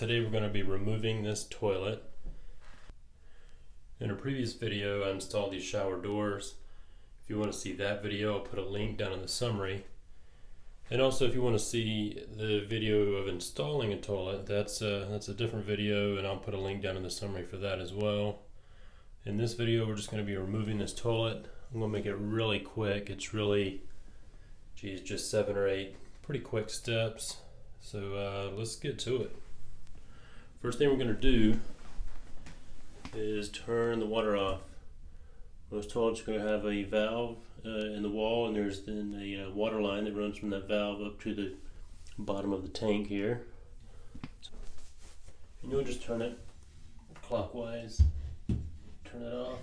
Today we're going to be removing this toilet. In a previous video I installed these shower doors. If you want to see that video, I'll put a link down in the summary. And also if you want to see the video of installing a toilet, that's a different video, and I'll put a link down in the summary for that as well. In this video we're just going to be removing this toilet. I'm going to make it really quick. It's really, just 7 or 8 pretty quick steps. So let's get to it. First thing we're going to do is turn the water off. Most toilets are going to have a valve in the wall, and there's then a water line that runs from that valve up to the bottom of the tank here. And you'll just turn it clockwise. Turn it off.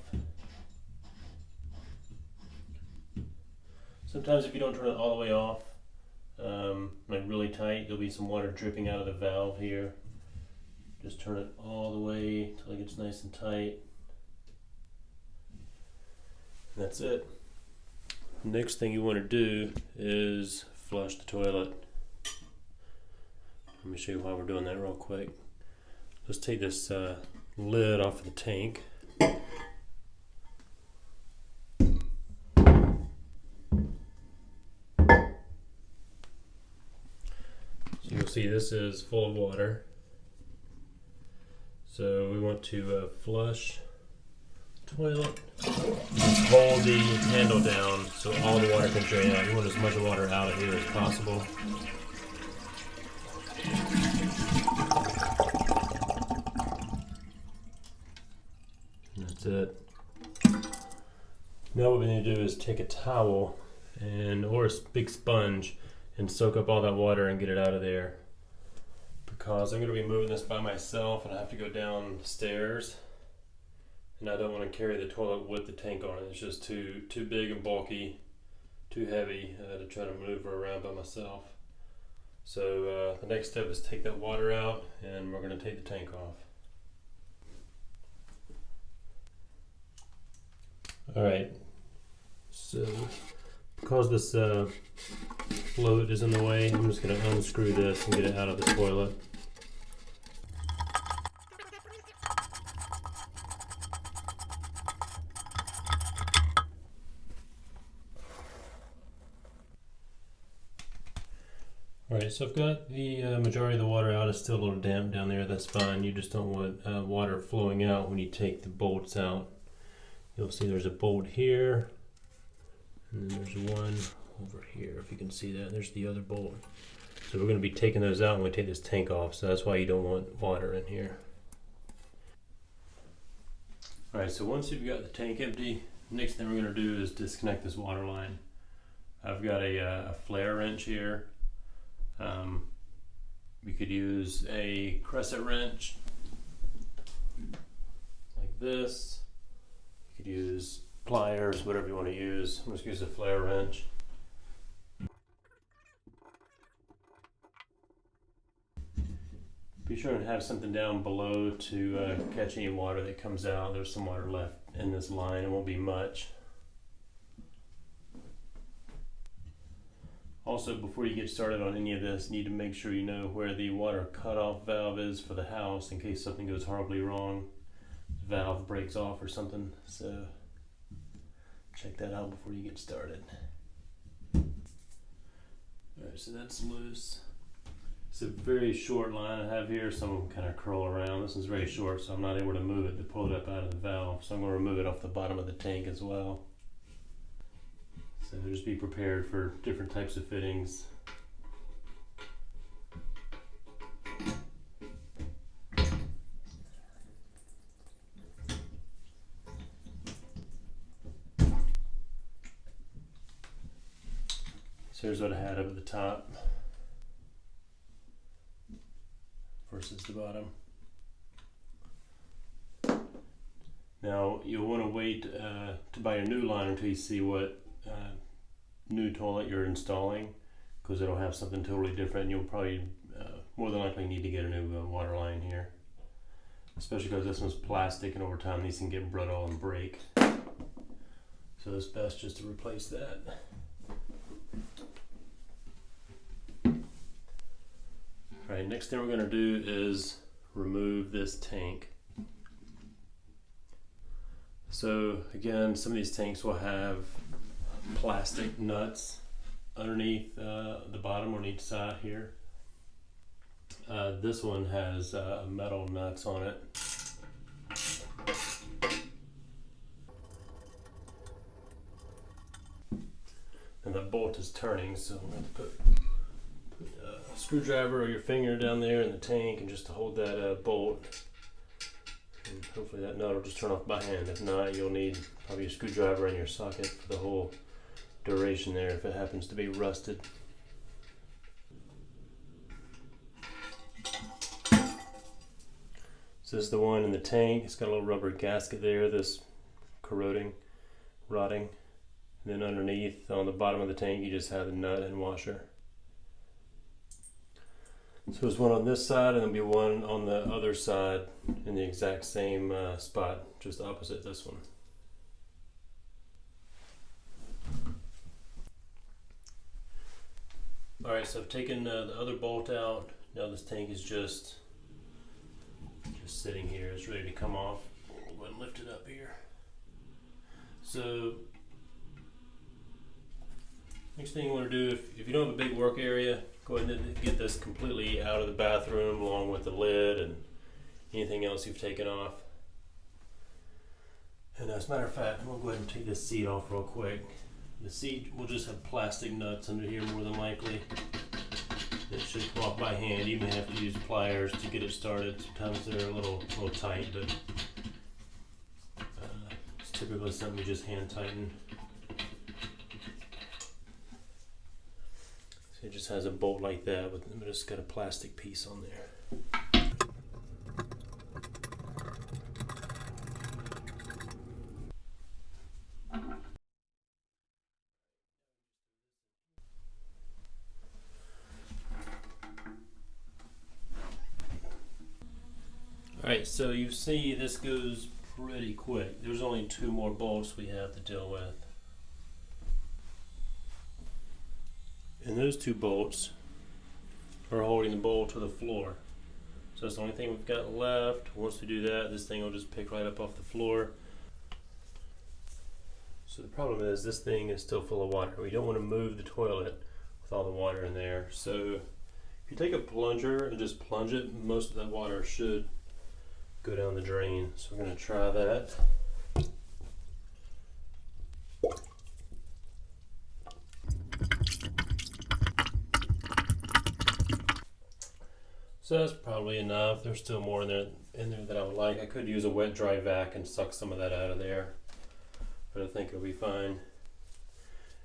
Sometimes if you don't turn it all the way off, like really tight, there'll be some water dripping out of the valve here. Just turn it all the way until it gets nice and tight. And that's it. Next thing you want to do is flush the toilet. Let me show you why we're doing that real quick. Let's take this lid off of the tank. So you'll see this is full of water. So we want to flush the toilet. Just hold the handle down so all the water can drain out. You want as much water out of here as possible. And that's it. Now what we need to do is take a towel or a big sponge and soak up all that water and get it out of there. Because I'm going to be moving this by myself and I have to go downstairs, and I don't want to carry the toilet with the tank on it. It's just too big and bulky, too heavy to try to maneuver around by myself. So the next step is take that water out, and we're going to take the tank off. Alright, so because this float is in the way, I'm just going to unscrew this and get it out of the toilet. Alright, so I've got the majority of the water out. It's still a little damp down there. That's fine. You just don't want water flowing out when you take the bolts out. You'll see there's a bolt here, and then there's one over here. If you can see that, there's the other bolt. So we're going to be taking those out when we take this tank off. So that's why you don't want water in here. Alright, so once you've got the tank empty, next thing we're going to do is disconnect this water line. I've got a flare wrench here. You could use a crescent wrench like this. You could use pliers, whatever you want to use. I'm just going to use a flare wrench. Be sure and have something down below to catch any water that comes out. There's some water left in this line. It won't be much. Also, before you get started on any of this, you need to make sure you know where the water cutoff valve is for the house in case something goes horribly wrong. The valve breaks off or something. So check that out before you get started. Alright, so that's loose. It's a very short line I have here. Some of them kind of curl around. This is very short, so I'm not able to move it to pull it up out of the valve. So I'm going to remove it off the bottom of the tank as well. So just be prepared for different types of fittings. So here's what I had up at the top versus the bottom. Now you'll want to wait to buy a new line until you see what new toilet you're installing, because it'll have something totally different. You'll probably more than likely need to get a new water line here, especially because this one's plastic and over time these can get brittle and break. So it's best just to replace that. Alright, next thing we're going to do is remove this tank. So again, some of these tanks will have plastic nuts underneath the bottom on each side here. This one has metal nuts on it. And the bolt is turning, so I'm going to put a screwdriver or your finger down there in the tank and just to hold that bolt. And hopefully that nut will just turn off by hand. If not, you'll need probably a screwdriver in your socket for the whole duration there if it happens to be rusted. So this is the one in the tank. It's got a little rubber gasket there that's corroding, rotting. And then underneath, on the bottom of the tank, you just have the nut and washer. So there's one on this side, and there'll be one on the other side in the exact same spot, just opposite this one. Alright, so I've taken the other bolt out. Now this tank is just sitting here. It's ready to come off. We'll go ahead and lift it up here. So next thing you want to do, if you don't have a big work area, go ahead and get this completely out of the bathroom along with the lid and anything else you've taken off. And as a matter of fact, I'm going to go ahead and take this seat off real quick. The seat will just have plastic nuts under here more than likely. It should come off by hand. You may have to use pliers to get it started. Sometimes they're a little tight, but it's typically something you just hand tighten. So it just has a bolt like that, but it's got a plastic piece on there. Alright, so you see this goes pretty quick. There's only 2 more bolts we have to deal with. And those 2 bolts are holding the bowl to the floor. So that's the only thing we've got left. Once we do that, this thing will just pick right up off the floor. So the problem is this thing is still full of water. We don't want to move the toilet with all the water in there. So if you take a plunger and just plunge it, most of that water should go down the drain. So we're going to try that. So that's probably enough. There's still more in there that I would like. I could use a wet dry vac and suck some of that out of there, but I think it'll be fine.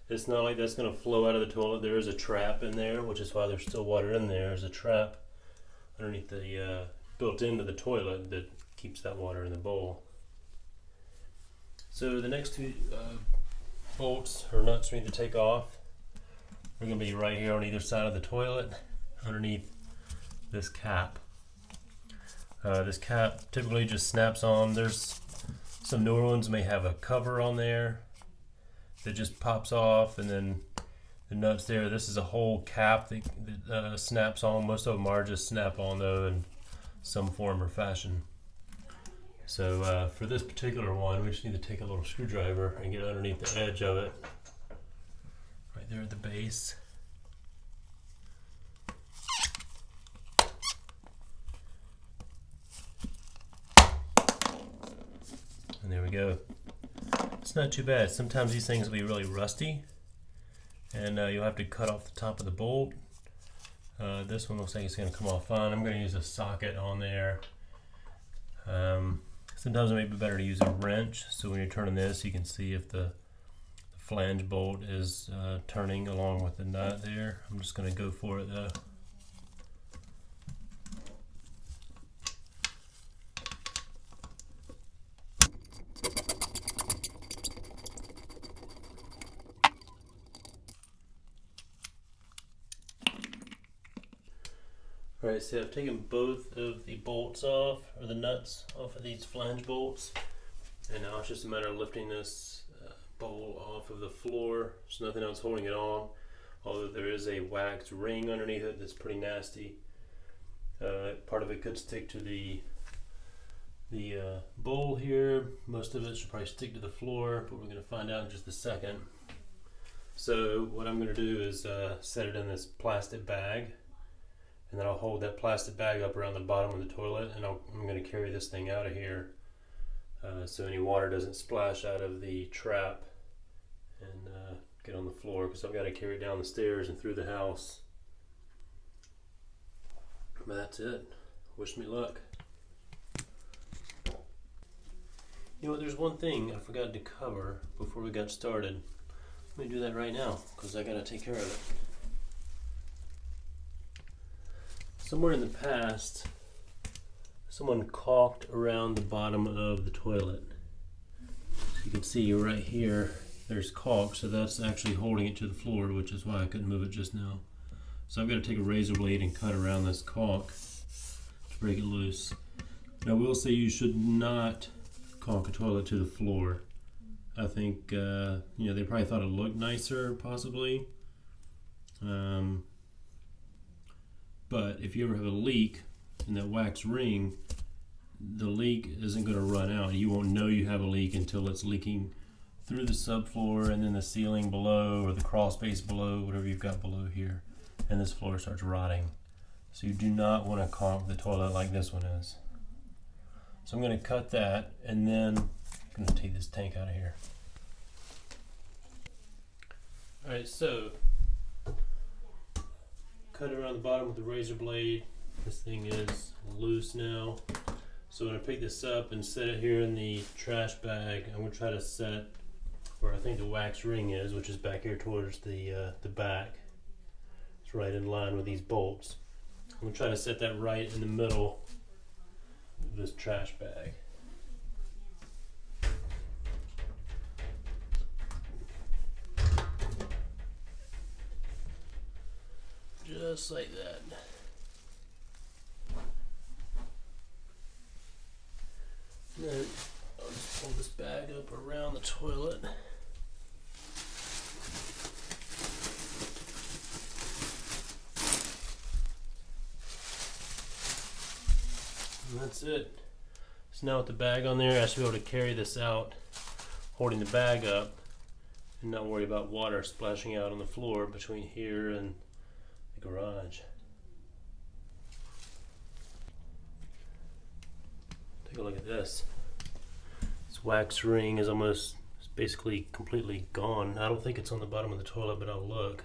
It's not like that's going to flow out of the toilet. There is a trap in there, which is why there's still water in there. There's a trap underneath the built into the toilet that keeps that water in the bowl. So the next 2 bolts or nuts we need to take off. We're going to be right here on either side of the toilet, underneath this cap. This cap typically just snaps on. There's some newer ones may have a cover on there that just pops off, and then the nuts there. This is a whole cap that snaps on. Most of them are just snap on though in some form or fashion. So for this particular one, we just need to take a little screwdriver and get underneath the edge of it, right there at the base. And there we go. It's not too bad. Sometimes these things will be really rusty, and you'll have to cut off the top of the bolt. This one looks like it's going to come off fine. I'm going to use a socket on there. Sometimes it may be better to use a wrench, so when you're turning this, you can see if the flange bolt is turning along with the nut there. I'm just going to go for it though. Alright, so I've taken both of the bolts off, or the nuts off of these flange bolts, and now it's just a matter of lifting this bowl off of the floor. There's nothing else holding it on, although there is a wax ring underneath it that's pretty nasty. Part of it could stick to the bowl here. Most of it should probably stick to the floor, but we're going to find out in just a second. So what I'm going to do is set it in this plastic bag, and then I'll hold that plastic bag up around the bottom of the toilet, and I'm going to carry this thing out of here so any water doesn't splash out of the trap and get on the floor, because I've got to carry it down the stairs and through the house. But that's it. Wish me luck. You know, there's one thing I forgot to cover before we got started. Let me do that right now, because I gotta take care of it. Somewhere in the past, someone caulked around the bottom of the toilet. You can see right here, there's caulk, so that's actually holding it to the floor, which is why I couldn't move it just now. So I've got to take a razor blade and cut around this caulk to break it loose. Now, I will say you should not caulk a toilet to the floor. I think they probably thought it looked nicer, possibly. But if you ever have a leak in that wax ring, the leak isn't going to run out. You won't know you have a leak until it's leaking through the subfloor and then the ceiling below, or the crawl space below, whatever you've got below here, and this floor starts rotting. So you do not want to caulk the toilet like this one is. So I'm going to cut that, and then I'm going to take this tank out of here. Alright, so cut it around the bottom with the razor blade. This thing is loose now. So I'm going to pick this up and set it here in the trash bag. I'm going to try to set where I think the wax ring is, which is back here towards the back. It's right in line with these bolts. I'm going to try to set that right in the middle of this trash bag. Just like that. And then I'll just pull this bag up around the toilet. And that's it. So now with the bag on there, I should be able to carry this out, holding the bag up, and not worry about water splashing out on the floor between here and the garage. Take a look at this. This wax ring is basically completely gone. I don't think it's on the bottom of the toilet, but I'll look.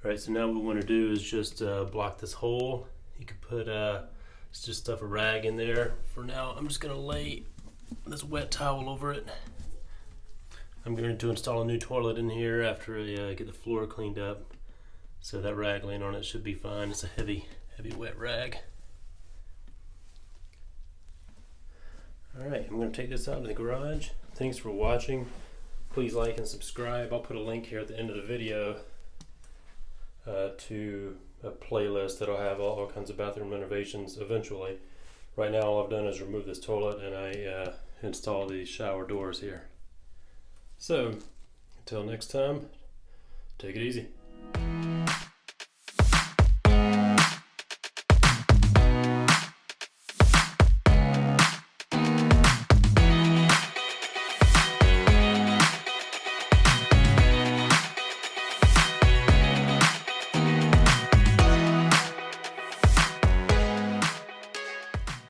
Alright, so now what we want to do is just block this hole. You could put just stuff a rag in there. For now, I'm just going to lay this wet towel over it. I'm going to install a new toilet in here after I get the floor cleaned up. So that rag laying on it should be fine. It's a heavy wet rag. Alright, I'm going to take this out in the garage. Thanks for watching. Please like and subscribe. I'll put a link here at the end of the video to a playlist that'll have all kinds of bathroom renovations eventually. Right now all I've done is remove this toilet and I install these shower doors here. So, until next time, take it easy.